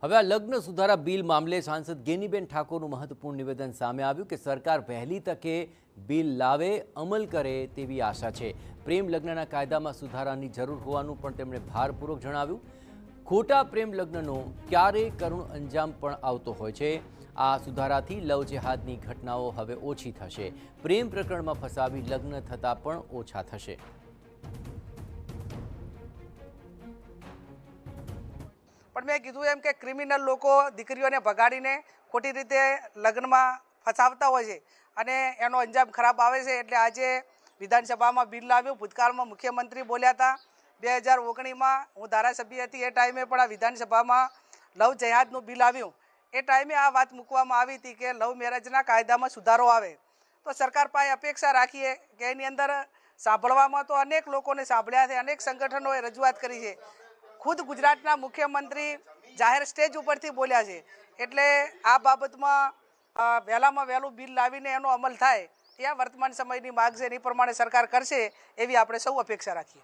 હવે આ લગ્ન સુધારા બિલ મામલે સાંસદ ગેનીબેન ઠાકોરનું મહત્વપૂર્ણ નિવેદન સામે આવ્યું કે સરકાર વહેલી તકે બિલ લાવે, અમલ કરે તેવી આશા છે। પ્રેમ લગ્નના કાયદામાં સુધારાની જરૂર હોવાનું પણ તેમણે ભારપૂર્વક જણાવ્યું। ખોટા પ્રેમ લગ્નનો ક્યારેય કરુણ અંજામ પણ આવતો હોય છે। આ સુધારાથી લવ જેહાદની ઘટનાઓ હવે ઓછી થશે। પ્રેમ પ્રકરણમાં ફસાવી લગ્ન થતા પણ ઓછા થશે। પણ મેં કીધું એમ કે ક્રિમિનલ લોકો દીકરીઓને ભગાડીને ખોટી રીતે લગ્નમાં ફસાવતા હોય છે અને એનો અંજામ ખરાબ આવે છે। એટલે આજે વિધાનસભામાં બિલ લાવ્યું। ભૂતકાળમાં મુખ્યમંત્રી બોલ્યા હતા 2019માં હું ધારાસભ્ય હતી એ ટાઈમે પણ આ વિધાનસભામાં લવ જેહાદનું બિલ આવ્યું। એ ટાઈમે આ વાત મૂકવામાં આવી હતી કે લવ મેરેજના કાયદામાં સુધારો આવે। તો સરકાર પાસે અપેક્ષા રાખીએ કે એની અંદર સાંભળવામાં તો અનેક લોકોને સાંભળ્યા છે, અનેક સંગઠનોએ રજૂઆત કરી છે। ખુદ ગુજરાતના મુખ્યમંત્રી જાહેર સ્ટેજ ઉપરથી બોલ્યા છે। એટલે આ બાબતમાં વહેલામાં વહેલું બિલ લાવીને એનો અમલ થાય એ વર્તમાન સમયની માગ છે, એ પ્રમાણે સરકાર કરશે એવી આપણે સૌ અપેક્ષા રાખીએ।